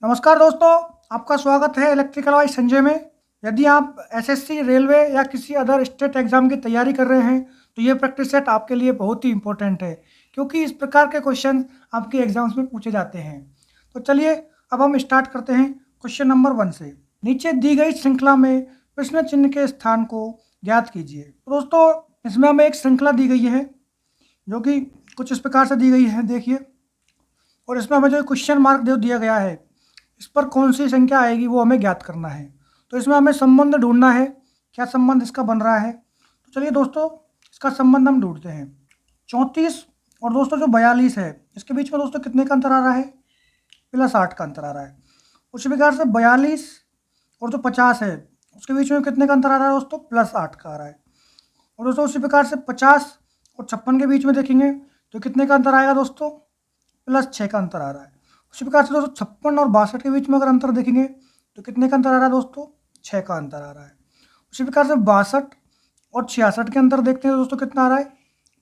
नमस्कार दोस्तों, आपका स्वागत है इलेक्ट्रिकल वाइज संजय में। यदि आप एसएससी, रेलवे या किसी अदर स्टेट एग्जाम की तैयारी कर रहे हैं तो ये प्रैक्टिस सेट आपके लिए बहुत ही इंपॉर्टेंट है, क्योंकि इस प्रकार के क्वेश्चन आपके एग्जाम्स में पूछे जाते हैं। तो चलिए अब हम स्टार्ट करते हैं क्वेश्चन नंबर 1 से। नीचे दी गई श्रृंखला में प्रश्न चिन्ह के स्थान को ज्ञात कीजिए। तो दोस्तों, इसमें हमें एक श्रृंखला दी गई है जो कि कुछ इस प्रकार से दी गई है, देखिए। और इसमें हमें जो क्वेश्चन मार्क जो दिया गया है, इस पर कौन सी संख्या आएगी वो हमें ज्ञात करना है। तो इसमें हमें संबंध ढूंढना है, क्या संबंध इसका बन रहा है। तो चलिए दोस्तों, इसका संबंध हम ढूंढते हैं। 34 और दोस्तों जो 42 है, इसके बीच में दोस्तों कितने का अंतर आ रहा है? +8 का अंतर आ रहा है। उसी प्रकार से 42 और जो 50 है, उसके बीच में कितने का अंतर आ रहा है दोस्तों? +8 का आ रहा है। और दोस्तों उसी प्रकार से 50 और 56 के बीच में देखेंगे तो कितने का अंतर आएगा दोस्तों? +6 का अंतर आ रहा है। उसी प्रकार से दोस्तों 56 और 62 के बीच में अगर अंतर देखेंगे तो कितने का अंतर आ रहा है दोस्तों? 6 का अंतर आ रहा है। उसी प्रकार से 62 और 66 के अंतर देखते हैं दोस्तों, कितना आ रहा है?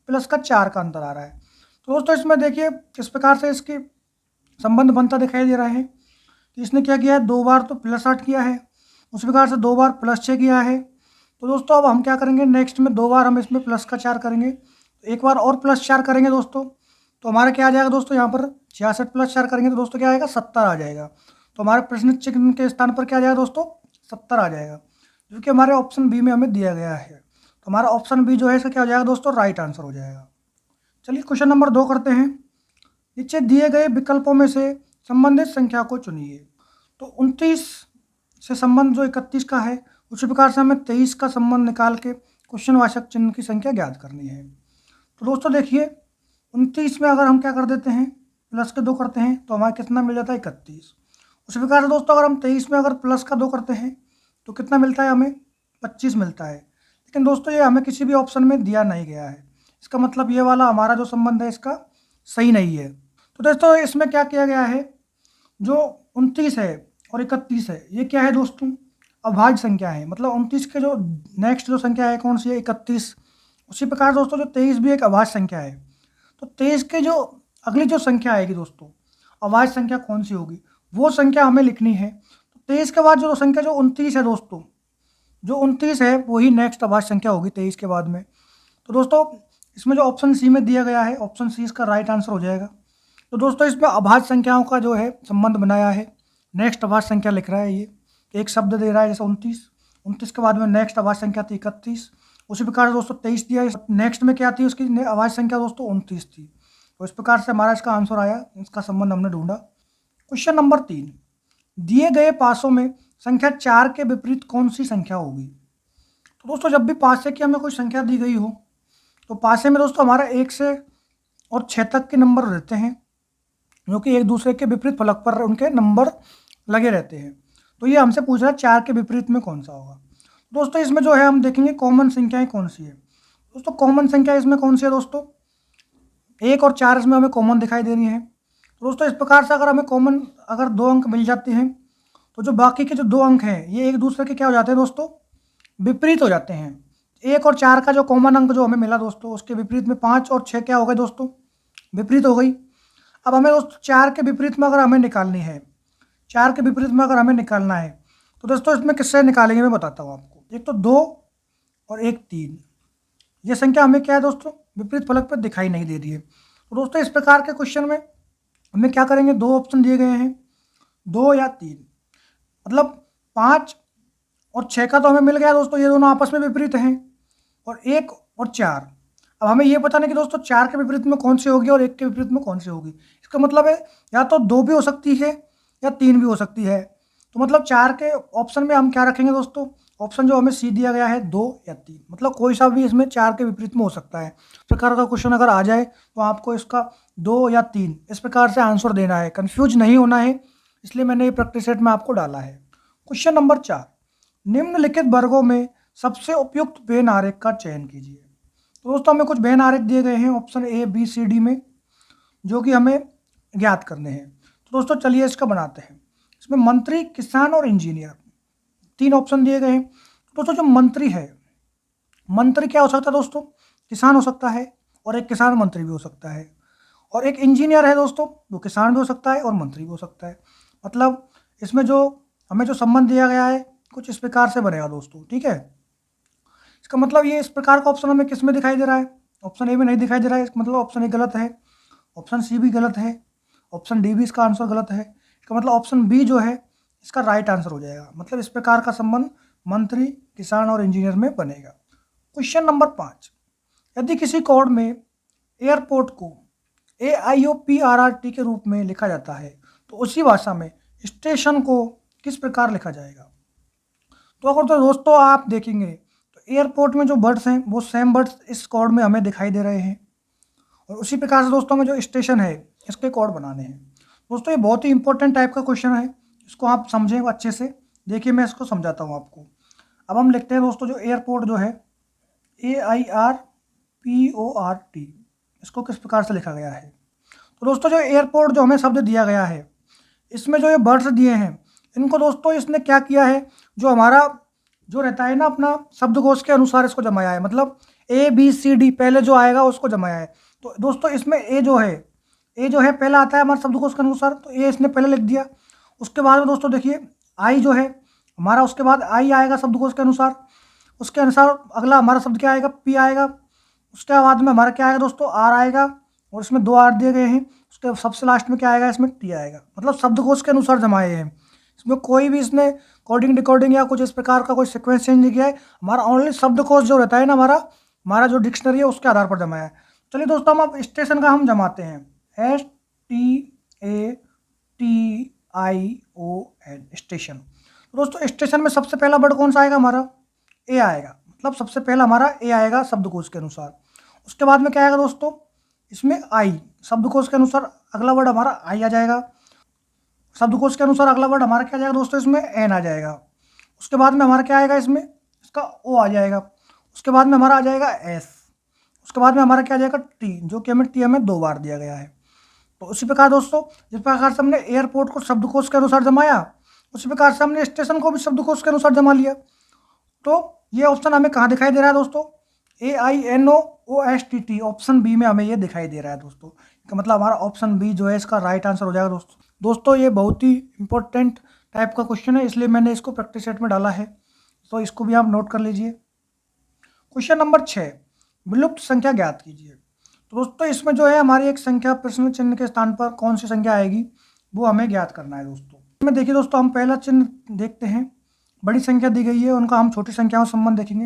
+4 का अंतर आ रहा है। तो दोस्तों इसमें देखिए किस प्रकार से इसके संबंध बनता दिखाई दे रहा है कि इसने क्या किया है, 2 बार तो +8 किया है, उसी प्रकार से 2 बार +6 किया है। तो दोस्तों अब हम क्या करेंगे, नेक्स्ट में 2 बार हम इसमें +4 करेंगे, तो एक बार और +4 करेंगे दोस्तों, तो हमारा क्या आ जाएगा दोस्तों, यहाँ पर 66 + 4 करेंगे तो दोस्तों क्या आएगा? 70 आ जाएगा। तो हमारे प्रश्न चिन्ह के स्थान पर क्या आ जाएगा दोस्तों? 70 आ जाएगा, जो कि हमारे ऑप्शन बी में हमें दिया गया है। तो हमारा ऑप्शन बी जो है इसका क्या हो जाएगा दोस्तों? राइट आंसर हो जाएगा। चलिए क्वेश्चन नंबर 2 करते हैं। नीचे दिए गए विकल्पों में से संबंधित संख्या को चुनिए। तो 29 से संबंध जो 31 का है, उसी प्रकार से हमें 23 का संबंध निकाल के क्वेश्चन वाचक चिन्ह की संख्या ज्ञात करनी है। तो दोस्तों देखिए, 29 में अगर हम क्या कर देते हैं, +2 करते हैं तो हमारा कितना मिल जाता है? 31। उसी प्रकार से दोस्तों अगर हम 23 में अगर +2 करते हैं तो कितना मिलता है हमें? 25 मिलता है। लेकिन दोस्तों ये हमें किसी भी ऑप्शन में दिया नहीं गया है, इसका मतलब ये वाला हमारा जो संबंध है इसका सही नहीं है। तो दोस्तों इसमें क्या किया गया है, जो 29 है और 31 है, ये क्या है दोस्तों? अभाज्य संख्या है। मतलब 29 के जो नेक्स्ट जो संख्या है कौन सी है? 31। उसी प्रकार दोस्तों जो 23 भी एक अभाज्य संख्या है। तो 23 के जो अगली जो संख्या आएगी दोस्तों, अभाज्य संख्या कौन सी होगी, वो संख्या हमें लिखनी है। तो 23 के बाद जो संख्या जो 29 है दोस्तों, जो 29 है वही नेक्स्ट अभाज्य संख्या होगी 23 के बाद में। तो दोस्तों इसमें जो ऑप्शन सी में दिया गया है, ऑप्शन सी इसका राइट आंसर हो जाएगा। तो दोस्तों इसमें अभाज्य संख्याओं का जो है संबंध बनाया है, नेक्स्ट अभाज्य संख्या लिख रहा है। ये एक शब्द दे रहा है, जैसे 29 के बाद में नेक्स्ट अभाज्य संख्या थी 31। उसी प्रकार से दोस्तों 23 दिया, नेक्स्ट में क्या थी उसकी अभाज्य संख्या दोस्तों? 29 थी। तो इस प्रकार से हमारा इसका आंसर आया, इसका संबंध हमने ढूंढा। क्वेश्चन नंबर 3, दिए गए पासों में संख्या 4 के विपरीत कौन सी संख्या होगी? तो दोस्तों जब भी पासे की हमें कोई संख्या दी गई हो, तो पासे में दोस्तों हमारा 1 से और 6 तक के नंबर रहते हैं, जो कि एक दूसरे के विपरीत फलक पर उनके नंबर लगे रहते हैं। तो ये हमसे पूछ रहा है 4 के विपरीत में कौन सा होगा। दोस्तों इसमें जो है हम देखेंगे कॉमन संख्याएं कौन सी है। दोस्तों कॉमन संख्या इसमें कौन सी है दोस्तों? 1 और 4 इसमें हमें कॉमन दिखाई दे रही है। तो दोस्तों इस प्रकार से अगर हमें कॉमन अगर 2 अंक मिल जाते हैं, तो जो बाकी के जो 2 अंक हैं ये एक दूसरे के क्या हो जाते हैं दोस्तों? विपरीत हो जाते हैं। 1 और 4 का जो कॉमन अंक जो हमें मिला दोस्तों, उसके विपरीत में 5 और 6 क्या हो गए दोस्तों? विपरीत हो गई। अब हमें दोस्तों 4 के विपरीत में अगर हमें निकालनी है, 4 के विपरीत में अगर हमें निकालना है, तो दोस्तों इसमें किससे निकालेंगे मैं बताता हूँ आपको। एक तो 2 और एक 3, ये संख्या हमें क्या है दोस्तों? विपरीत फलक पर दिखाई नहीं दे रही है। तो दोस्तों इस प्रकार के क्वेश्चन में हमें क्या करेंगे, 2 ऑप्शन दिए गए हैं, 2 या 3, मतलब 5 और 6 का तो हमें मिल गया दोस्तों, ये दोनों आपस में विपरीत हैं। और 1 और 4, अब हमें ये पता नहीं कि दोस्तों 4 के विपरीत में कौन सी होगी और 1 के विपरीत में कौन सी होगी। इसका मतलब है या तो 2 भी हो सकती है या 3 भी हो सकती है। तो मतलब 4 के ऑप्शन में हम क्या रखेंगे दोस्तों? ऑप्शन जो हमें सी दिया गया है 2 या 3, मतलब कोई सा भी इसमें 4 के विपरीत में हो सकता है। इस प्रकार का क्वेश्चन अगर आ जाए तो आपको इसका 2 या 3 इस प्रकार से आंसर देना है, कंफ्यूज नहीं होना है, इसलिए मैंने ये प्रैक्टिस सेट में आपको डाला है। क्वेश्चन नंबर 4, निम्नलिखित वर्गों में सबसे उपयुक्त वेन आरेख का चयन कीजिए। तो दोस्तों हमें कुछ वेन आरेख दिए गए हैं option A, B, C, D में, जो कि हमें ज्ञात करने हैं। तो दोस्तों चलिए इसका बनाते हैं। इसमें मंत्री, किसान और इंजीनियर 3 ऑप्शन दिए गए हैं। दोस्तों जो मंत्री है, मंत्री क्या हो सकता है दोस्तों? किसान हो सकता है, और एक किसान मंत्री भी हो सकता है। और एक इंजीनियर है दोस्तों, वो किसान भी हो सकता है और मंत्री भी हो सकता है। मतलब इसमें जो हमें जो संबंध दिया गया है कुछ इस प्रकार से बनेगा दोस्तों, ठीक है। इसका मतलब ये इस प्रकार का ऑप्शन हमें किस में दिखाई दे रहा है, ऑप्शन ए में नहीं दिखाई दे रहा है, इसका मतलब ऑप्शन ए गलत है, ऑप्शन सी भी गलत है, ऑप्शन डी भी इसका आंसर गलत है। इसका मतलब ऑप्शन बी जो है इसका राइट आंसर हो जाएगा। मतलब इस प्रकार का संबंध मंत्री, किसान और इंजीनियर में बनेगा। क्वेश्चन नंबर 5, यदि किसी कोड में एयरपोर्ट को AIOPRRT के रूप में लिखा जाता है तो उसी भाषा में स्टेशन को किस प्रकार लिखा जाएगा। तो अगर तो दोस्तों आप देखेंगे तो एयरपोर्ट में जो बर्ड्स हैं वो सेम बर्ड्स इस कोड में हमें दिखाई दे रहे हैं, और उसी प्रकार से दोस्तों में जो स्टेशन है इसके कोड बनाने हैं। दोस्तों ये बहुत ही इंपॉर्टेंट टाइप का क्वेश्चन है, इसको आप समझें अच्छे से। देखिए मैं इसको समझाता हूँ आपको। अब हम लिखते हैं दोस्तों जो एयरपोर्ट जो है AIRPORT, इसको किस प्रकार से लिखा गया है। तो दोस्तों जो एयरपोर्ट जो हमें शब्द दिया गया है इसमें जो ये बर्ड्स दिए हैं इनको दोस्तों इसने क्या किया है, जो हमारा जो रहता है ना अपना शब्दकोश के अनुसार इसको जमाया है। मतलब ABCD पहले जो आएगा उसको जमाया है। तो दोस्तों इसमें ए जो है पहला आता है हमारे शब्दकोश के अनुसार, तो ए इसने पहले लिख दिया। उसके बाद में दोस्तों देखिए आई जो है हमारा, उसके बाद आई आएगा शब्दकोश के अनुसार, उसके अनुसार अगला हमारा शब्द क्या आएगा, पी आएगा। उसके बाद में हमारा क्या आएगा दोस्तों, आर आएगा, और इसमें 2 आर दिए गए हैं। उसके सबसे लास्ट में क्या आएगा, इसमें टी आएगा। मतलब शब्दकोश के अनुसार जमाए हैं, इसमें कोई भी इसने कोडिंग डिकोडिंग या कुछ इस प्रकार का कोई सीक्वेंस चेंज नहीं किया है। हमारा ओनली शब्दकोश जो रहता है ना हमारा जो डिक्शनरी है उसके आधार पर जमाया है। चलिए दोस्तों हम अब स्टेशन का हम जमाते हैं, STATION स्टेशन। तो दोस्तों स्टेशन में सबसे पहला वर्ड कौन सा आएगा, हमारा ए आएगा। मतलब सबसे पहला हमारा ए आएगा शब्दकोश के अनुसार। उसके बाद में क्या आएगा दोस्तों, इसमें आई, शब्दकोश के अनुसार अगला वर्ड हमारा आई आ जाएगा। शब्दकोश के अनुसार अगला वर्ड हमारा क्या आ जाएगा दोस्तों, इसमें एन आ जाएगा। उसके बाद में हमारा क्या आएगा, इसमें इसका ओ आ जाएगा। उसके बाद में हमारा आ जाएगा एस। उसके बाद में हमारा क्या आ जाएगा टी, जो कि हमें टी हमें 2 बार दिया गया है। तो उसी प्रकार दोस्तों जिस प्रकार से हमने एयरपोर्ट को शब्दकोश के अनुसार जमाया उसी प्रकार से हमने स्टेशन को भी शब्दकोश के अनुसार जमा लिया। तो ये ऑप्शन हमें कहाँ दिखाई दे रहा है दोस्तों, AINOOSTT ऑप्शन बी में हमें ये दिखाई दे रहा है दोस्तों। का मतलब हमारा ऑप्शन बी जो है इसका राइट आंसर हो जाएगा दोस्तों ये बहुत ही इंपॉर्टेंट टाइप का क्वेश्चन है, इसलिए मैंने इसको प्रैक्टिस सेट में डाला है, तो इसको भी आप नोट कर लीजिए। क्वेश्चन नंबर 6, विलुप्त संख्या ज्ञात कीजिए। तो दोस्तों इसमें जो है हमारी एक संख्या प्रश्न चिन्ह के स्थान पर कौन सी संख्या आएगी वो हमें ज्ञात करना है दोस्तों। इसमें देखिए दोस्तों हम पहला चिन्ह देखते हैं, बड़ी संख्या दी गई है उनका हम छोटी संख्याओं से संबंध देखेंगे।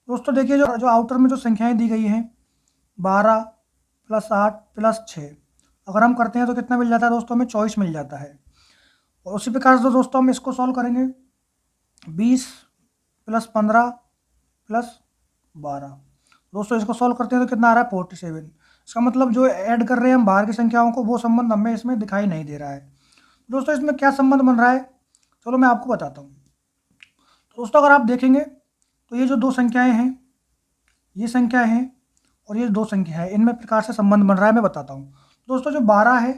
दोस्तों देखिए जो आउटर में जो संख्याएं दी गई हैं 12 + 8 + 6, अगर हम करते हैं तो कितना मिल जाता है दोस्तों, हमें 24 मिल जाता है। और उसी प्रकार से दोस्तों हम इसको सॉल्व करेंगे, 20 + 15 + 12। दोस्तों इसको सॉल्व करते हैं तो कितना आ रहा है, 47। इसका मतलब जो ऐड कर रहे हैं हम बाहर की संख्याओं को वो संबंध हमें इसमें दिखाई नहीं दे रहा है। दोस्तों इसमें क्या संबंध बन रहा है, चलो मैं आपको बताता हूँ। तो दोस्तों अगर आप देखेंगे तो ये जो 2 संख्याएं हैं, ये संख्या है और ये 2 संख्या है, इनमें प्रकार से संबंध बन रहा है, मैं बताता हूँ। दोस्तों जो 12 है,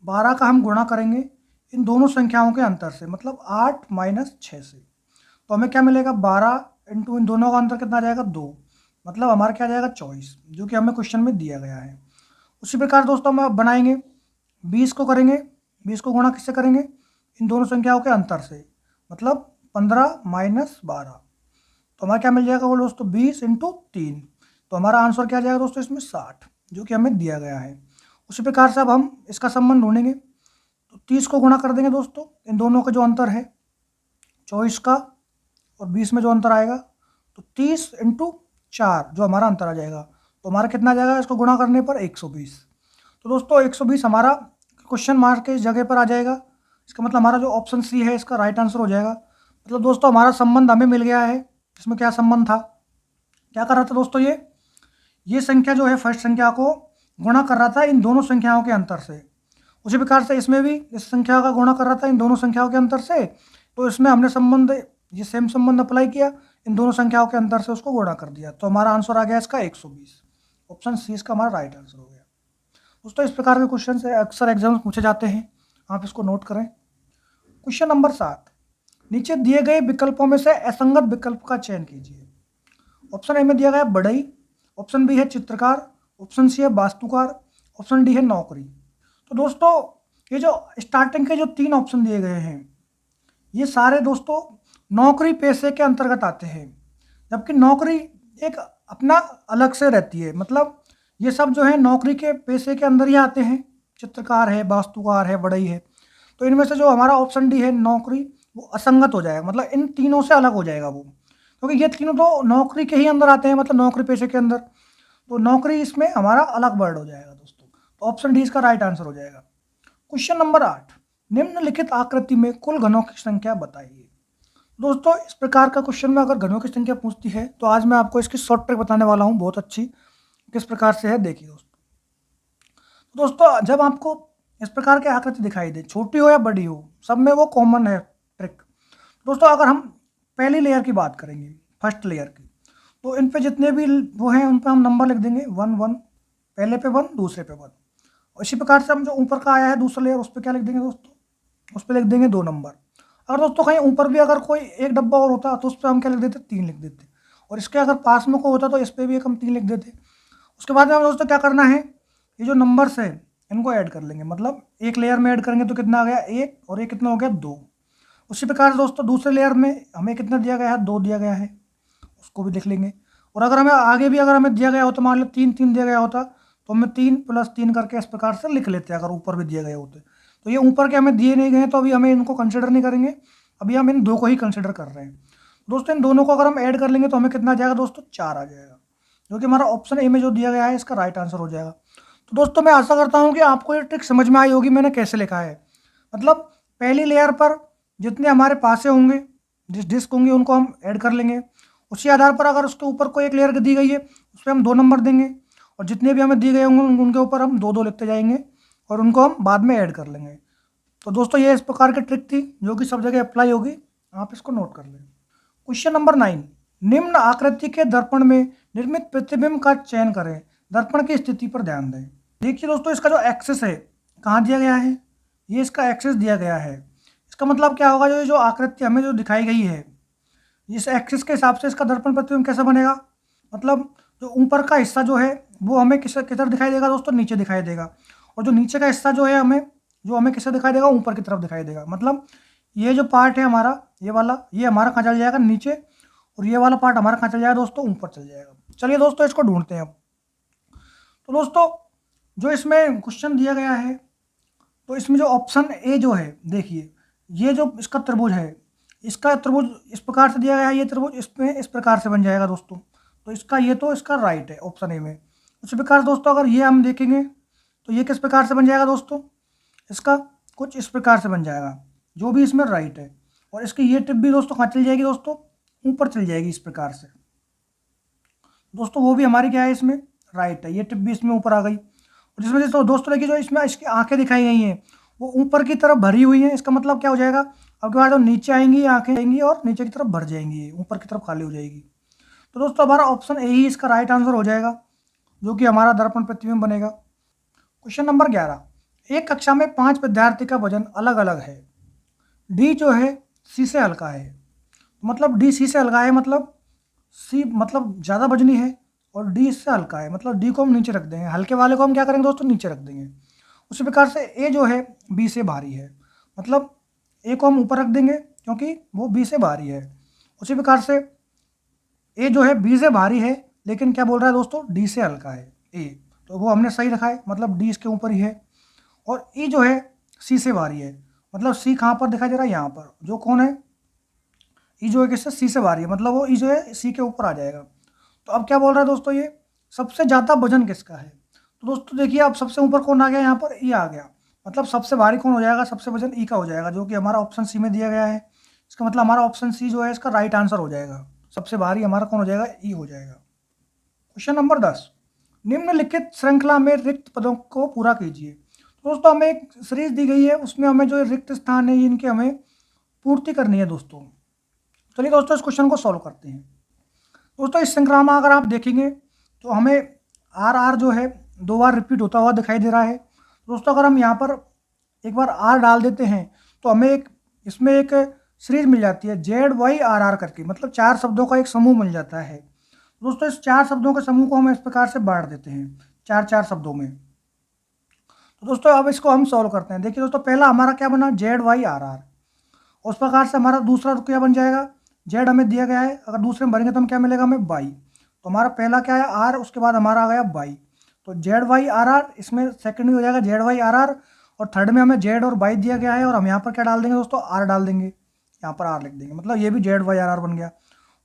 12 का हम गुणा करेंगे इन दोनों संख्याओं के अंतर से, मतलब 8 - 6 से, तो हमें क्या मिलेगा, 12 इंटू इन दोनों का अंतर कितना आ जाएगा, 2, मतलब हमारा क्या आ जाएगा 24, जो कि हमें क्वेश्चन में दिया गया है। उसी प्रकार दोस्तों हम बनाएंगे, 20 को करेंगे, 20 को गुणा किससे करेंगे, इन दोनों संख्याओं के अंतर से, मतलब 15 - 12, तो हमारा क्या मिल जाएगा वो दोस्तों 20 × 3, तो हमारा आंसर क्या आ जाएगा दोस्तों इसमें 60, जो कि हमें दिया गया है। उसी प्रकार से अब हम इसका संबंध ढूंढेंगे, तो 30 को गुणा कर देंगे दोस्तों, इन दोनों का जो अंतर है 24 का और 20 में जो अंतर आएगा, तो 30 × 4 जो हमारा अंतर आ जाएगा, तो हमारा कितना आ जाएगा, इसको गुणा करने पर 120। तो दोस्तों 120 हमारा क्वेश्चन मार्क के इस जगह पर आ जाएगा। इसका मतलब हमारा जो ऑप्शन सी है इसका राइट आंसर हो जाएगा। मतलब दोस्तों हमारा संबंध हमें मिल गया है। इसमें क्या संबंध था, क्या कर रहा था दोस्तों, ये संख्या जो है फर्स्ट संख्या को गुणा कर रहा था इन दोनों संख्याओं के अंतर से। उसी प्रकार से इसमें भी इस संख्या का गुणा कर रहा था इन दोनों संख्याओं के अंतर से, तो इसमें हमने संबंध ये सेम संबंध अप्लाई किया, इन दोनों संख्याओं के अंतर से उसको गुणा कर दिया, तो हमारा आंसर आ गया इसका 120। ऑप्शन सी इसका हमारा राइट आंसर हो गया। दोस्तों इस प्रकार के क्वेश्चन से अक्सर एग्जाम पूछे जाते हैं, आप इसको नोट करें। क्वेश्चन नंबर 7, नीचे दिए गए विकल्पों में से असंगत विकल्प का चयन कीजिए। ऑप्शन ए में दिया गया बढ़ई, ऑप्शन बी है चित्रकार, ऑप्शन सी है वास्तुकार, ऑप्शन डी है नौकरी। तो दोस्तों ये जो स्टार्टिंग के जो 3 ऑप्शन दिए गए हैं, ये सारे दोस्तों नौकरी पेशे के अंतर्गत आते हैं, जबकि नौकरी एक अपना अलग से रहती है। मतलब ये सब जो है नौकरी के पेशे के अंदर ही आते हैं, चित्रकार है, वास्तुकार है, बढ़ई है। तो इनमें से जो हमारा ऑप्शन डी है नौकरी, वो असंगत हो जाएगा, मतलब इन तीनों से अलग हो जाएगा वो, क्योंकि ये तीनों तो नौकरी के ही अंदर आते हैं, मतलब नौकरी पेशे के अंदर। तो नौकरी इसमें हमारा अलग वर्ड हो जाएगा दोस्तों। तो ऑप्शन डी इसका राइट आंसर हो जाएगा। क्वेश्चन नंबर 8, निम्नलिखित आकृति में कुल घनों की संख्या बताइए। दोस्तों इस प्रकार का क्वेश्चन में अगर घनों की संख्या पूछती है तो आज मैं आपको इसकी शॉर्ट ट्रिक बताने वाला हूँ, बहुत अच्छी, किस प्रकार से है देखिए दोस्तों। जब आपको इस प्रकार की आकृति दिखाई दे, छोटी हो या बड़ी हो, सब में वो कॉमन है ट्रिक दोस्तों। अगर हम पहली लेयर की बात करेंगे, फर्स्ट लेयर की, तो इन पे जितने भी वो हैं उन पे हम नंबर लिख देंगे 1 1, पहले पे 1, दूसरे पे 1। और इसी प्रकार से हम जो ऊपर का आया है दूसरा लेयर, उस पर क्या लिख देंगे दोस्तों, उस पर लिख देंगे 2 नंबर। अगर दोस्तों कहीं ऊपर भी अगर कोई एक डब्बा और होता तो उस पर हम क्या लिख देते, 3 लिख देते। और इसके अगर पास में कोई होता तो इस पर भी एक हम 3 लिख देते। उसके बाद में हम दोस्तों क्या करना है, ये जो नंबर्स है इनको ऐड कर लेंगे, मतलब एक लेयर में ऐड करेंगे तो कितना आ गया 1, और ये कितना हो गया 2। उसी प्रकार से दोस्तों दूसरे लेयर में हमें कितना दिया गया है, 2 दिया गया है, उसको भी लिख लेंगे। और अगर हमें आगे भी अगर हमें दिया गया होता, मान लो 3 3 दिया गया होता, तो हमें 3 + 3 करके इस प्रकार से लिख लेते हैं, अगर ऊपर भी दिए गए होते। तो ये ऊपर के हमें दिए नहीं गए तो अभी हमें इनको कंसिडर नहीं करेंगे, अभी हम इन 2 को ही कंसिडर कर रहे हैं दोस्तों। इन दोनों को अगर हम ऐड कर लेंगे तो हमें कितना आ जाएगा दोस्तों, 4 आ जाएगा, जो कि हमारा ऑप्शन ए में जो दिया गया है इसका राइट आंसर हो जाएगा। तो दोस्तों मैं आशा करता हूँ कि आपको ये ट्रिक समझ में आई होगी, मैंने कैसे लिखा है। मतलब पहली लेयर पर जितने हमारे पासे होंगे, जिस डिस्क होंगे, उनको हम ऐड कर लेंगे। उसी आधार पर अगर उसके ऊपर कोई एक लेयर दी गई है उस पर हम 2 नंबर देंगे, और जितने भी हमें दिए गए होंगे उनके ऊपर हम 2 2 लिखते जाएंगे, और उनको हम बाद में ऐड कर लेंगे। तो दोस्तों ये इस प्रकार की ट्रिक थी जो कि सब जगह अप्लाई होगी, आप इसको नोट कर लें। क्वेश्चन नंबर 9, निम्न आकृति के दर्पण में निर्मित प्रतिबिंब का चयन करें, दर्पण की स्थिति पर ध्यान दें। देखिए दोस्तों इसका जो एक्सिस है कहाँ दिया गया है, ये इसका एक्सिस दिया गया है। इसका मतलब क्या होगा, जो आकृति हमें जो दिखाई गई है, इस एक्सिस के हिसाब से इसका दर्पण प्रतिबिंब कैसा बनेगा। मतलब जो ऊपर का हिस्सा जो है वो हमें किधर दिखाई देगा दोस्तों, नीचे दिखाई देगा। और जो नीचे का हिस्सा जो है हमें किससे दिखाई देगा, ऊपर की तरफ दिखाई देगा। मतलब ये जो पार्ट है हमारा, ये वाला, ये हमारा कहाँ चल जाएगा, नीचे, और ये वाला पार्ट हमारा कहाँ चल जाएगा दोस्तों, ऊपर चल जाएगा। चलिए दोस्तों इसको ढूंढते हैं अब। तो दोस्तों जो इसमें क्वेश्चन दिया गया है, तो इसमें जो ऑप्शन ए जो है, देखिए ये जो इसका त्रिभुज है, इसका त्रिभुज इस प्रकार से दिया गया है, ये त्रिभुज इसमें इस प्रकार से बन जाएगा दोस्तों। तो इसका राइट है ऑप्शन ए में। उसी प्रकार से दोस्तों अगर ये हम देखेंगे तो ये किस प्रकार से बन जाएगा दोस्तों, इसका कुछ इस प्रकार से बन जाएगा, जो भी इसमें राइट है। और इसकी ये टिप भी दोस्तों कहाँ चल जाएगी दोस्तों, ऊपर चल जाएगी इस प्रकार से दोस्तों, वो भी हमारी क्या है, इसमें राइट है। ये टिप भी इसमें ऊपर आ गई। और जिसमें दोस्तों देखिए जो इसमें इसकी आंखें दिखाई गई हैं वो ऊपर की तरफ भरी हुई हैं। इसका मतलब क्या हो जाएगा, अब के बाद जो नीचे आएंगी आंखें आएंगी और नीचे की तरफ भर जाएंगी, ऊपर की तरफ खाली हो जाएगी। तो दोस्तों हमारा ऑप्शन ए ही इसका राइट आंसर हो जाएगा, जो कि हमारा दर्पण प्रतिबिंब बनेगा। क्वेश्चन नंबर 11, एक कक्षा में 5 विद्यार्थी का वजन अलग अलग है, डी जो है सी से हल्का है। मतलब डी सी से हल्का है, मतलब सी मतलब ज़्यादा वजनी है, और डी इससे हल्का है, मतलब डी को हम नीचे रख देंगे, हल्के वाले को हम क्या करेंगे दोस्तों, नीचे रख देंगे। उसी प्रकार से ए जो है बी से भारी है, मतलब ए को हम ऊपर रख देंगे क्योंकि वो बी से भारी है। उसी प्रकार से ए जो है बी से भारी है, लेकिन क्या बोल रहा है दोस्तों, डी से हल्का है ए, तो वो हमने सही रखा है, मतलब डी इसके ऊपर ही है। और ई जो है सी से भारी है, मतलब सी कहाँ पर दिखाई दे रहा है, यहाँ पर, जो कौन है, ई जो है किससे, सी से भारी है, मतलब वो ई जो है सी के ऊपर आ जाएगा। तो अब क्या बोल रहा है दोस्तों, ये सबसे ज़्यादा वजन किसका है। तो दोस्तों देखिए अब सबसे ऊपर कौन आ गया, यहाँ पर ई आ गया, मतलब सबसे भारी कौन हो जाएगा, सबसे वजन ई का हो जाएगा, जो कि हमारा ऑप्शन सी में दिया गया है। इसका मतलब हमारा ऑप्शन सी जो है इसका राइट आंसर हो जाएगा, सबसे भारी हमारा कौन हो जाएगा, ई हो जाएगा। क्वेश्चन नंबर 10, निम्नलिखित श्रृंखला में रिक्त पदों को पूरा कीजिए। दोस्तों हमें एक सीरीज दी गई है, उसमें हमें जो रिक्त स्थान है इनके हमें पूर्ति करनी है दोस्तों। चलिए दोस्तों इस क्वेश्चन को सॉल्व करते हैं। दोस्तों इस श्रृंखला में अगर आप देखेंगे तो हमें आर आर जो है 2 बार रिपीट होता हुआ दिखाई दे रहा है। दोस्तों अगर हम यहाँ पर एक बार आर डाल देते हैं तो हमें इसमें एक सीरीज मिल जाती है ZYRR करके, मतलब 4 शब्दों का एक समूह मिल जाता है। दोस्तों इस 4 शब्दों के समूह को हम इस प्रकार से बांट देते हैं 4 4 शब्दों में। तो दोस्तों अब इसको हम सॉल्व करते हैं। देखिए दोस्तों, पहला हमारा क्या बना, जेड वाई आर आर। उस प्रकार से हमारा दूसरा क्या बन जाएगा, जेड हमें दिया गया है, अगर दूसरे में भरेंगे तो हम क्या मिलेगा, हमें बाई। तो हमारा पहला क्या है, आर, उसके बाद हमारा आ गया बाई। तो जेड वाई आर आर, इसमें सेकंड में हो जाएगा जेड वाई आर आर, और थर्ड में हमें जेड और बाई दिया गया है, और हम यहाँ पर क्या डाल देंगे दोस्तों, आर डाल देंगे, यहाँ पर आर लिख देंगे, मतलब ये भी जेड वाई आर आर बन गया।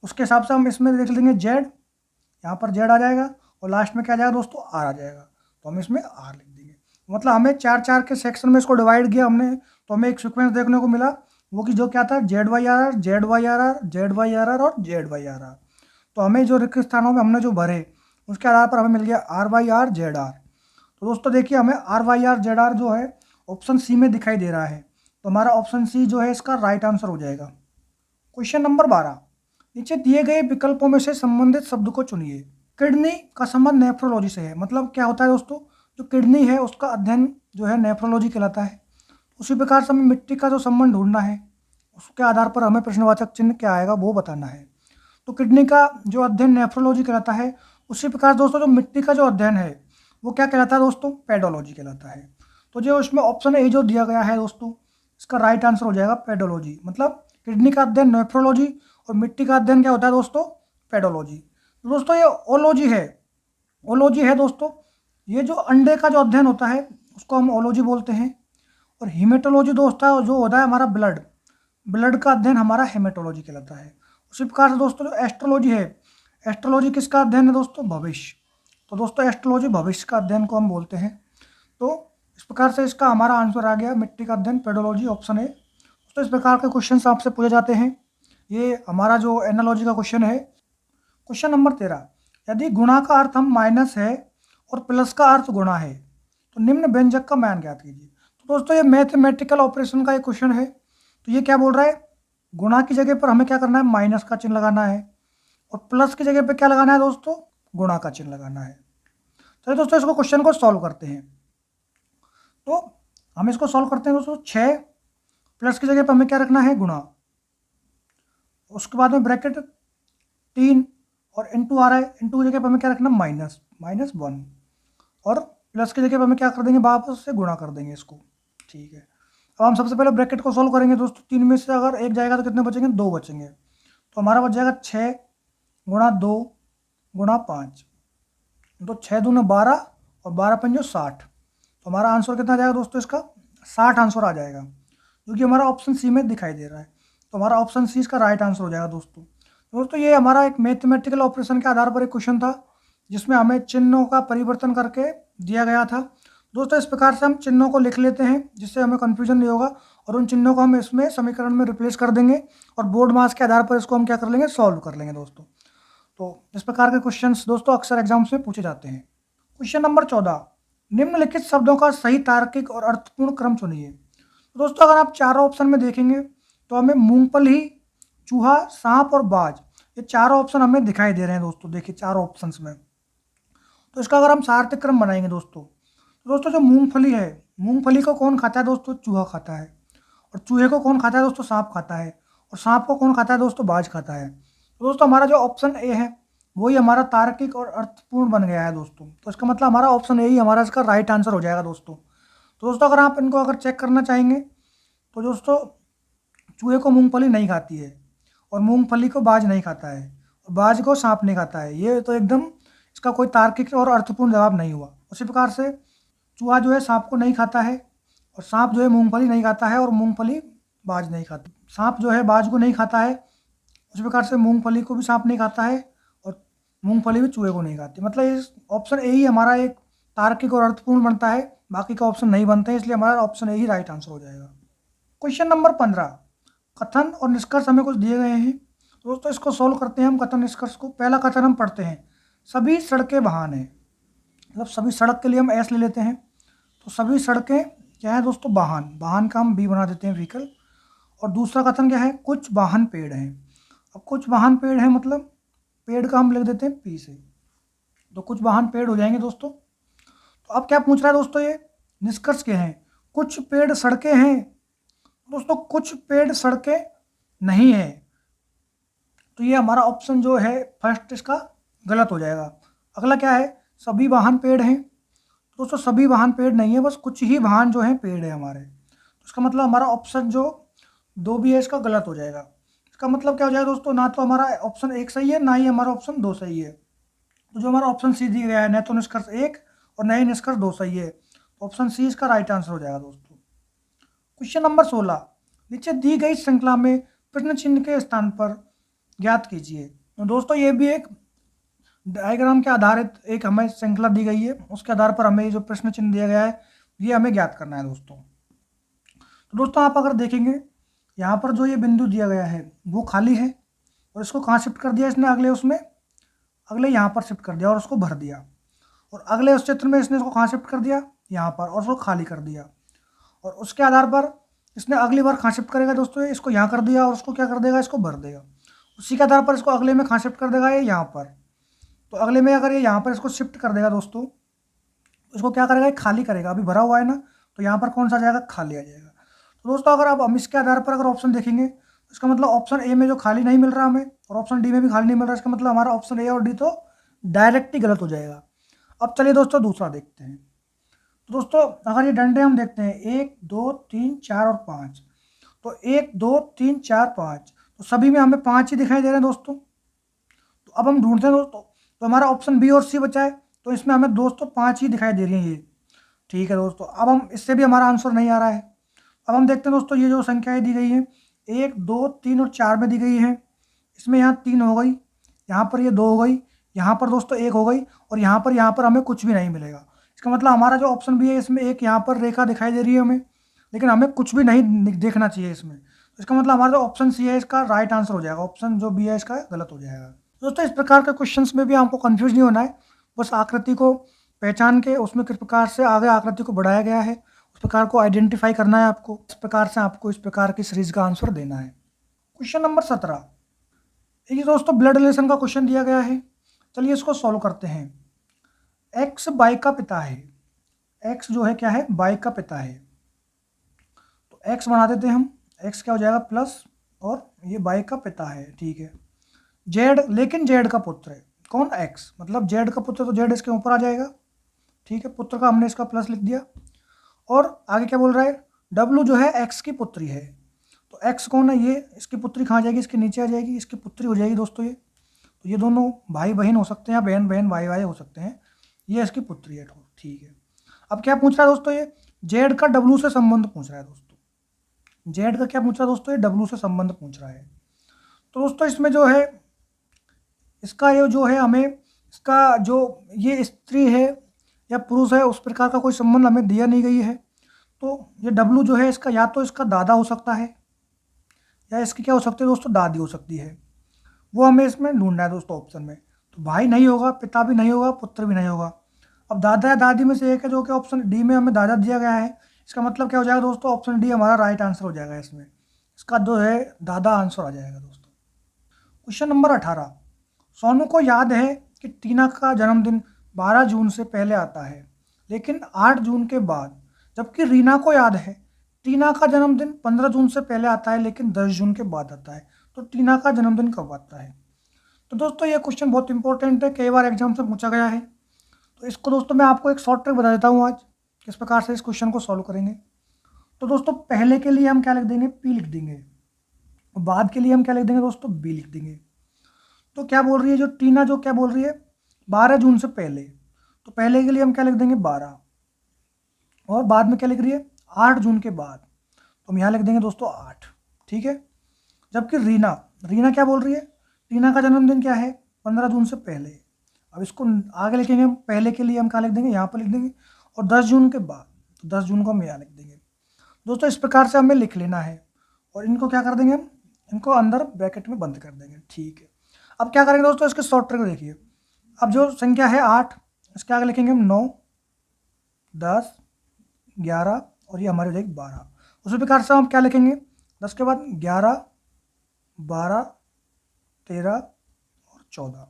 उसके हिसाब से हम इसमें लिख देंगे जेड, यहाँ पर जेड आ जाएगा, और लास्ट में क्या आ जाएगा दोस्तों, आर आ जाएगा, तो हम इसमें आर लिख देंगे। मतलब हमें चार चार के सेक्शन में इसको डिवाइड किया हमने, तो हमें एक सीक्वेंस देखने को मिला, वो कि जो क्या था, Z Y R R, Z Y R R, Z Y R R और जेड वाई आर आर। तो हमें जो रिक्त स्थानों में हमने जो भरे, उसके आधार पर हमें मिल गया R Y R Z R. तो दोस्तों देखिए, हमें R Y R Z R जो है ऑप्शन सी में दिखाई दे रहा है, तो हमारा ऑप्शन सी जो है इसका राइट आंसर हो जाएगा। क्वेश्चन नंबर 12, नीचे दिए गए विकल्पों में से संबंधित शब्द को चुनिए। किडनी का संबंध नेफ्रोलॉजी से है, मतलब क्या होता है दोस्तों, जो किडनी है उसका अध्ययन जो है नेफ्रोलॉजी कहलाता है। उसी प्रकार से हमें मिट्टी का जो संबंध ढूंढना है, उसके आधार पर हमें प्रश्नवाचक चिन्ह क्या आएगा वो बताना है। तो किडनी का जो अध्ययन नेफ्रोलॉजी कहलाता है, उसी प्रकार दोस्तों जो मिट्टी का जो अध्ययन है वो क्या कहलाता है दोस्तों, पेडोलॉजी कहलाता है। तो जो उसमें ऑप्शन ए जो दिया गया है दोस्तों, इसका राइट आंसर हो जाएगा पेडोलॉजी। मतलब किडनी का अध्ययन नेफ्रोलॉजी और मिट्टी का अध्ययन क्या होता है दोस्तों, पेडोलॉजी। तो दोस्तों ये ओलॉजी है, ओलॉजी है दोस्तों, ये जो अंडे का जो अध्ययन होता है उसको हम ओलॉजी बोलते हैं। और हीमेटोलॉजी दोस्तों जो होता है हमारा ब्लड, ब्लड का अध्ययन हमारा हेमेटोलॉजी कहलाता है। उसी प्रकार से दोस्तों जो एस्ट्रोलॉजी है, एस्ट्रोलॉजी किसका अध्ययन है दोस्तों, भविष्य। तो दोस्तों एस्ट्रोलॉजी भविष्य का अध्ययन को हम बोलते हैं। तो इस प्रकार से इसका हमारा आंसर आ गया मिट्टी का अध्ययन पेडोलॉजी, ऑप्शन ए। तो इस प्रकार के क्वेश्चन आपसे पूछे जाते हैं। ये हमारा जो एनालॉजी का क्वेश्चन है। क्वेश्चन नंबर 13, यदि गुणा का अर्थ हम माइनस है और प्लस का अर्थ गुणा है तो निम्न व्यंजक का मान ज्ञात कीजिए। तो दोस्तों ये मैथमेटिकल ऑपरेशन का एक क्वेश्चन है। तो ये क्या बोल रहा है, गुणा की जगह पर हमें क्या करना है, माइनस का चिन्ह लगाना है, और प्लस की जगह पर क्या लगाना है दोस्तों, गुणा का चिन्ह लगाना है। चलिए दोस्तों इसको क्वेश्चन को सॉल्व करते हैं। तो हम इसको सॉल्व करते हैं दोस्तों, 6 प्लस की जगह पर हमें क्या रखना है, गुणा, उसके बाद में ब्रैकेट 3 और इंटू आ रहा है, इंटू की जगह पर हमें क्या रखना, माइनस, माइनस 1, और प्लस की जगह पर हमें क्या कर देंगे, वापस से गुणा कर देंगे इसको। ठीक है, अब हम सबसे पहले ब्रैकेट को सॉल्व करेंगे दोस्तों। 3 में से अगर एक जाएगा तो कितने बचेंगे, 2 बचेंगे। तो हमारा बच जाएगा 6 गुणा 2 गुणा 5, तो 6 दूना 12 और 12 पंजो 60। तो हमारा आंसर कितना आ जाएगा दोस्तों, इसका 60 आंसर आ जाएगा, जो कि हमारा ऑप्शन सी में दिखाई दे रहा है। तो हमारा ऑप्शन सी इसका राइट आंसर हो जाएगा दोस्तों। दोस्तों ये हमारा एक मैथमेटिकल ऑपरेशन के आधार पर एक क्वेश्चन था, जिसमें हमें चिन्हों का परिवर्तन करके दिया गया था। दोस्तों इस प्रकार से हम चिन्हों को लिख लेते हैं, जिससे हमें कन्फ्यूजन नहीं होगा, और उन चिन्हों को हम इसमें समीकरण में रिप्लेस कर देंगे, और बोर्ड मार्क्स के आधार पर इसको हम क्या कर लेंगे, सॉल्व कर लेंगे दोस्तों। तो इस प्रकार के क्वेश्चंस दोस्तों अक्सर एग्जाम्स में पूछे जाते हैं। क्वेश्चन नंबर 14, निम्नलिखित शब्दों का सही तार्किक और अर्थपूर्ण क्रम चुनिए। तो दोस्तों अगर आप चारों ऑप्शन में देखेंगे तो हमें मूंगफली, चूहा, सांप और बाज, ये चारों ऑप्शन हमें दिखाई दे रहे हैं दोस्तों। देखिए चारों ऑप्शंस में, तो इसका अगर हम सार्थक क्रम बनाएंगे दोस्तों, तो दोस्तों जो मूंगफली है, मूंगफली को कौन खाता है दोस्तों, चूहा खाता है। और चूहे को कौन खाता है दोस्तों, सांप खाता है। और सांप को कौन खाता है दोस्तों, बाज खाता है। तो दोस्तों हमारा जो ऑप्शन ए है वही हमारा तार्किक और अर्थपूर्ण बन गया है दोस्तों। तो इसका मतलब हमारा ऑप्शन ए ही हमारा इसका राइट आंसर हो जाएगा दोस्तों। तो दोस्तों अगर आप इनको अगर चेक करना चाहेंगे तो दोस्तों चूहे को मूंगफली नहीं खाती है, और मूंगफली को बाज नहीं खाता है, और बाज को सांप नहीं खाता है। ये तो एकदम इसका कोई तार्किक और अर्थपूर्ण जवाब नहीं हुआ। उसी प्रकार से चूहा जो है सांप को नहीं खाता है, और सांप जो है मूंगफली नहीं खाता है, और मूंगफली बाज नहीं खाती। सांप जो है बाज को नहीं खाता है, उसी प्रकार से मूंगफली को भी सांप नहीं खाता है, और मूंगफली भी चूहे को नहीं खाती। मतलब इस ऑप्शन ए ही हमारा एक तार्किक और अर्थपूर्ण बनता है, बाकी का ऑप्शन नहीं बनते हैं, इसलिए हमारा option A he right answer हो जाएगा। क्वेश्चन नंबर 15, कथन और निष्कर्ष हमें कुछ दिए गए हैं। तो दोस्तों इसको सॉल्व करते हैं हम कथन निष्कर्ष को। पहला कथन हम पढ़ते हैं, सभी सड़कें वाहन हैं। मतलब सभी सड़क के लिए हम एस ले लेते हैं, तो सभी सड़कें क्या है दोस्तों, वाहन, वाहन का हम बी बना देते हैं, व्हीकल। और दूसरा कथन क्या है, कुछ वाहन पेड़ हैं। अब कुछ वाहन पेड़ हैं, मतलब पेड़ का हम लिख देते हैं पी से, तो कुछ वाहन पेड़ हो जाएंगे दोस्तों। तो अब क्या पूछ रहा है दोस्तों, ये निष्कर्ष क्या है, कुछ पेड़ सड़कें हैं। दोस्तों कुछ पेड़ सड़कें नहीं है, तो ये हमारा ऑप्शन जो है फर्स्ट इसका गलत हो जाएगा। अगला क्या है, सभी वाहन पेड़ हैं, दोस्तों सभी वाहन पेड नहीं है, बस कुछ ही वाहन जो हैं पेड है हमारे। तो इसका मतलब हमारा ऑप्शन जो 2 भी है इसका गलत हो जाएगा। इसका मतलब क्या हो जाएगा दोस्तों, ना तो हमारा ऑप्शन 1 सही है, ना ही हमारा ऑप्शन 2 सही है। तो जो हमारा ऑप्शन सी दिया गया है, न तो निष्कर्ष 1 और न ही निष्कर्ष 2 सही है, तो ऑप्शन सी इसका राइट आंसर हो जाएगा दोस्तों। क्वेश्चन नंबर 16, नीचे दी गई श्रृंखला में प्रश्न चिन्ह के स्थान पर ज्ञात कीजिए। तो दोस्तों ये भी एक डायग्राम के आधारित एक हमें श्रृंखला दी गई है, उसके आधार पर हमें जो प्रश्न चिन्ह दिया गया है ये हमें ज्ञात करना है दोस्तों। तो दोस्तों आप अगर देखेंगे यहाँ पर जो ये बिंदु दिया गया है वो खाली है, और इसको कहाँ शिफ्ट कर दिया इसने, अगले उसमें, अगले यहाँ पर शिफ्ट कर दिया और उसको भर दिया। और अगले उस चित्र में इसने इसको कहाँ शिफ्ट कर दिया, यहाँ पर, और उसको खाली कर दिया। और उसके आधार पर इसने अगली बार कहाँ शिफ्ट करेगा दोस्तों, इसको यहाँ कर दिया और उसको क्या कर देगा, इसको भर देगा। उसी के आधार पर इसको अगले में कहाँ शिफ्ट कर देगा, ये यहाँ पर। तो अगले में अगर ये यहाँ पर इसको शिफ्ट कर देगा दोस्तों, इसको क्या करेगा, ये खाली करेगा। अभी भरा हुआ है ना, तो यहाँ पर कौन सा आ जाएगा, खाली आ जाएगा। तो दोस्तों अगर आप हम इसके आधार पर अगर ऑप्शन देखेंगे तो इसका मतलब ऑप्शन ए में जो खाली नहीं मिल रहा हमें, और ऑप्शन डी में भी खाली नहीं मिल रहा, इसका मतलब हमारा ऑप्शन ए और डी तो डायरेक्ट ही गलत हो जाएगा। अब चलिए दोस्तों दूसरा देखते हैं। तो दोस्तों अगर ये डंडे हम देखते हैं 1 2 3 4 और 5, तो 1 2 3 4 5, तो सभी में हमें 5 ही दिखाई दे रहे हैं दोस्तों। तो अब हम ढूंढते हैं दोस्तों, तो हमारा ऑप्शन बी और सी बचा है, तो इसमें हमें दोस्तों 5 ही दिखाई दे रही हैं ये। ठीक है दोस्तों, अब हम इससे भी हमारा आंसर नहीं आ रहा है। अब हम देखते हैं दोस्तों, ये जो संख्याएं दी गई हैं 1 2 3 और 4 में दी गई हैं, इसमें यहाँ 3 हो गई, यहाँ पर ये 2 हो गई, यहाँ पर दोस्तों 1 हो गई, और यहाँ पर हमें कुछ भी नहीं मिलेगा। इसका मतलब हमारा जो ऑप्शन भी है इसमें एक यहाँ पर रेखा दिखाई दे रही है हमें, लेकिन हमें कुछ भी नहीं देखना चाहिए इसमें। तो इसका मतलब हमारा जो ऑप्शन सी है इसका राइट आंसर हो जाएगा, ऑप्शन जो बी है इसका गलत हो जाएगा। दोस्तों इस प्रकार के क्वेश्चंस में भी आपको कंफ्यूज नहीं होना है, बस आकृति को पहचान के उसमें किस प्रकार से आगे आकृति को बढ़ाया गया है उस प्रकार को आइडेंटिफाई करना है आपको। इस प्रकार से आपको इस प्रकार की सीरीज का आंसर देना है। क्वेश्चन नंबर 17, ये दोस्तों ब्लड रिलेशन का क्वेश्चन दिया गया है। चलिए इसको सॉल्व करते हैं। एक्स बाई का पिता है, एक्स जो है क्या है, बाई का पिता है। तो एक्स बना देते हैं हम, एक्स क्या हो जाएगा प्लस, और ये बाई का पिता है। ठीक है, जेड, लेकिन जेड का पुत्र है कौन, एक्स, मतलब जेड का पुत्र, तो जेड इसके ऊपर आ जाएगा। ठीक है, पुत्र का हमने इसका प्लस लिख दिया। और आगे क्या बोल रहा है, डब्लू जो है एक्स की पुत्री है। तो एक्स कौन है, ये इसकी पुत्री कहाँ जाएगी, इसके नीचे आ जाएगी, इसकी पुत्री हो जाएगी दोस्तों ये। तो ये दोनों भाई बहन हो सकते हैं, या बहन बहन भाई भाई हो सकते हैं, ये इसकी पुत्री है। ठीक है, अब क्या पूछ रहा है दोस्तों, ये जेड का डब्लू से संबंध पूछ रहा है दोस्तों। जेड का क्या पूछ रहा है दोस्तों, ये डब्लू से संबंध पूछ रहा है। तो दोस्तों इसमें जो है इसका ये जो है हमें इसका जो ये स्त्री है या पुरुष है उस प्रकार का कोई संबंध हमें दिया नहीं गई है। तो ये डब्लू जो है इसका या तो इसका दादा हो सकता है, या इसकी क्या हो सकती है दोस्तों, दादी हो सकती है। वो हमें इसमें ढूंढना है दोस्तों ऑप्शन में। तो भाई नहीं होगा, पिता भी नहीं होगा, पुत्र भी नहीं होगा। अब दादा या दादी में से एक है, जो कि ऑप्शन डी में हमें दादा दिया गया है। इसका मतलब क्या हो जाएगा दोस्तों, ऑप्शन डी हमारा राइट आंसर हो जाएगा। इसमें इसका जो है दादा आंसर आ जाएगा दोस्तों। क्वेश्चन नंबर 18, सोनू को याद है कि टीना का जन्मदिन 12 जून से पहले आता है लेकिन 8 जून के बाद, जबकि रीना को याद है टीना का जन्मदिन 15 जून से पहले आता है लेकिन 10 जून के बाद आता है। तो टीना का जन्मदिन कब आता है। तो दोस्तों ये क्वेश्चन बहुत इंपॉर्टेंट है, कई बार एग्जाम से पूछा गया है। तो इसको दोस्तों मैं आपको एक शॉर्ट ट्रिक बता देता हूँ आज, किस प्रकार से इस क्वेश्चन को सॉल्व करेंगे। तो दोस्तों पहले के लिए हम क्या लिख देंगे, पी लिख देंगे, और बाद के लिए हम क्या लिख देंगे दोस्तों, बी लिख देंगे। तो क्या बोल रही है जो टीना, जो क्या बोल रही है 12 जून से पहले, तो पहले के लिए हम क्या लिख देंगे 12, और बाद में क्या लिख रही है 8 जून के बाद, तो हम यहाँ लिख देंगे दोस्तों 8। ठीक है, जबकि रीना, रीना क्या बोल रही है, रीना का जन्मदिन क्या है 15 जून से पहले। अब इसको आगे लिखेंगे हम, पहले के लिए हम क्या लिख देंगे, यहाँ पर लिख देंगे, और 10 जून के बाद, तो 10 जून को हम यहाँ लिख देंगे। दोस्तों इस प्रकार से हमें लिख लेना है, और इनको क्या कर देंगे हम, इनको अंदर ब्रैकेट में बंद कर देंगे। ठीक है, अब क्या करेंगे दोस्तों, इसके शॉर्ट ट्रिक देखिए। अब जो संख्या है 8, इसके आगे लिखेंगे हम 9 10 11, और ये हमारी हो जाएगी 12। उसी प्रकार से हम क्या लिखेंगे, 10 के बाद 11 12 13 और 14।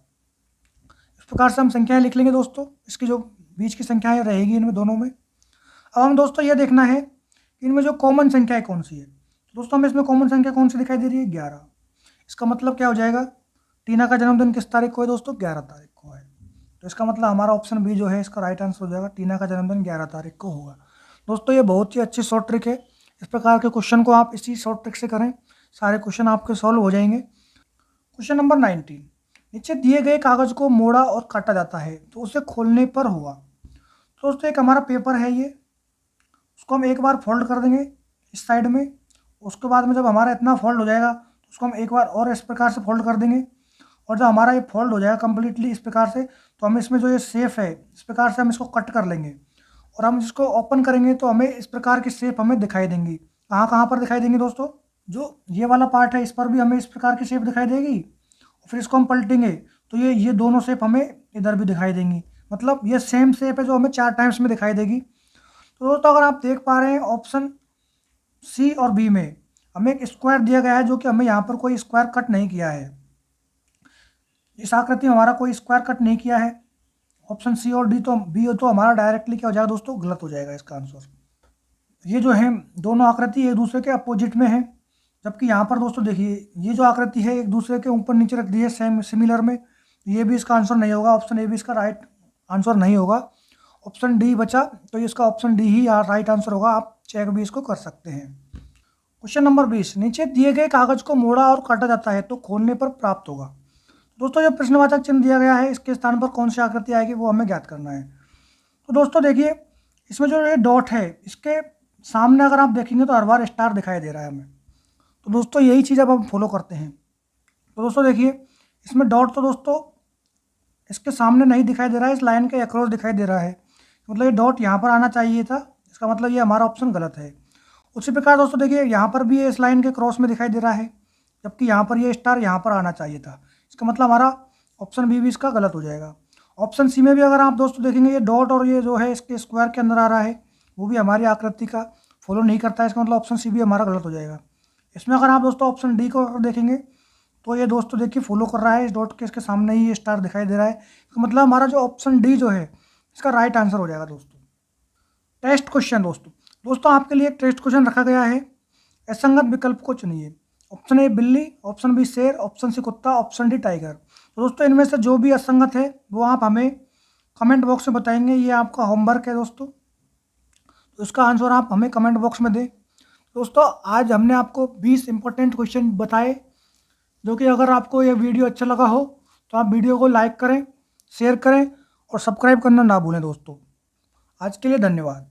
इस प्रकार से हम संख्याएं लिख लेंगे दोस्तों। इसकी जो बीच की संख्याएं रहेगी इनमें दोनों में। अब हम दोस्तों ये देखना है कि इनमें जो कॉमन संख्या है कौन सी है। तो दोस्तों हमें इसमें कॉमन संख्या कौन सी दिखाई दे रही है, 11। इसका मतलब क्या हो जाएगा, टीना का जन्मदिन किस तारीख को है दोस्तों, 11 तारीख को है। तो इसका मतलब हमारा ऑप्शन बी जो है इसका राइट आंसर हो जाएगा। टीना का जन्मदिन 11 तारीख को होगा। दोस्तों ये बहुत ही अच्छी शॉर्ट ट्रिक है। इस प्रकार के क्वेश्चन को आप इसी शॉर्ट ट्रिक से करें, सारे क्वेश्चन आपके सॉल्व हो जाएंगे। क्वेश्चन नंबर 19, नीचे दिए गए कागज को मोड़ा और काटा जाता है तो उसे खोलने पर हुआ। तो दोस्तों एक हमारा पेपर है ये, उसको हम एक बार फोल्ड कर देंगे इस साइड में। उसके बाद में जब हमारा इतना फोल्ड हो जाएगा तो उसको हम एक बार और इस प्रकार से फोल्ड कर देंगे। और जब हमारा ये फोल्ड हो जाएगा कम्प्लीटली इस प्रकार से, तो हम इसमें जो ये शेप है इस प्रकार से हम इसको कट कर लेंगे। और हम इसको ओपन करेंगे तो हमें इस प्रकार की शेप हमें दिखाई देंगी। कहाँ कहाँ पर दिखाई देंगी दोस्तों? जो ये वाला पार्ट है इस पर भी हमें इस प्रकार की शेप दिखाई देगी। और फिर इसको हम पलटेंगे तो ये दोनों शेप हमें इधर भी दिखाई देंगी। मतलब ये सेम शेप है जो हमें 4 टाइम्स में दिखाई देगी। तो दोस्तों अगर आप देख पा रहे हैं ऑप्शन सी और बी में हमें एक स्क्वायर दिया गया है, जो कि हमें यहाँ पर कोई स्क्वायर कट नहीं किया है। इस आकृति में हमारा कोई स्क्वायर कट नहीं किया है। ऑप्शन सी और डी तो बी हो तो हमारा डायरेक्टली क्या हो जाएगा दोस्तों? गलत हो जाएगा इसका आंसर। ये जो है दोनों आकृति एक दूसरे के अपोजिट में है, जबकि यहाँ पर दोस्तों देखिए ये जो आकृति है एक दूसरे के ऊपर नीचे रख दी है सेम सिमिलर में। ये भी इसका आंसर नहीं होगा। ऑप्शन ए भी इसका राइट आंसर नहीं होगा। ऑप्शन डी बचा, तो इसका ऑप्शन डी ही राइट आंसर होगा। आप चेक भी इसको कर सकते हैं। क्वेश्चन नंबर 20, नीचे दिए गए कागज को मोड़ा और काटा जाता है तो खोलने पर प्राप्त होगा। दोस्तों जो प्रश्नवाचक चिन्ह दिया गया है इसके स्थान पर कौन सी आकृति आएगी वो हमें ज्ञात करना है। तो दोस्तों देखिए इसमें जो ये डॉट है इसके सामने अगर आप देखेंगे तो हर बार स्टार दिखाई दे रहा है हमें। तो दोस्तों यही चीज़ अब हम फॉलो करते हैं। तो दोस्तों देखिए इसमें डॉट तो दोस्तों इसके सामने नहीं दिखाई दे रहा है, इस लाइन के अक्रॉस दिखाई दे रहा है। मतलब ये डॉट यहाँ पर आना चाहिए था, इसका मतलब ये हमारा ऑप्शन गलत है। उसी प्रकार दोस्तों देखिए यहाँ पर भी ये इस लाइन के क्रॉस में दिखाई दे रहा है, जबकि यहाँ पर ये स्टार यहाँ पर आना चाहिए था। इसका मतलब हमारा ऑप्शन बी भी इसका गलत हो जाएगा। ऑप्शन सी में भी अगर आप दोस्तों देखेंगे ये डॉट और ये जो है इसके स्क्वायर के अंदर आ रहा है, वो भी हमारी आकृति का फॉलो नहीं करता है। इसका मतलब ऑप्शन सी भी हमारा गलत हो जाएगा। इसमें अगर आप दोस्तों ऑप्शन डी को अगर देखेंगे तो ये दोस्तों देखिए फॉलो कर रहा है, इस डॉट के इसके सामने ही ये स्टार दिखाई दे रहा है। तो मतलब हमारा जो ऑप्शन डी जो है इसका राइट आंसर हो जाएगा दोस्तों। टेस्ट क्वेश्चन दोस्तों आपके लिए एक टेस्ट क्वेश्चन रखा गया है। असंगत विकल्प को चुनिए। ऑप्शन ए बिल्ली, ऑप्शन बी शेर, ऑप्शन सी कुत्ता, ऑप्शन डी टाइगर। तो दोस्तों इनमें से जो भी असंगत है वो आप हमें कमेंट बॉक्स में बताएंगे। ये आपका होमवर्क है दोस्तों, तो इसका आंसर आप हमें कमेंट बॉक्स में दें। दोस्तों आज हमने आपको 20 इंपॉर्टेंट क्वेश्चन बताए, जो कि अगर आपको ये वीडियो अच्छा लगा हो तो आप वीडियो को लाइक करें, शेयर करें और सब्सक्राइब करना ना भूलें दोस्तों। आज के लिए धन्यवाद।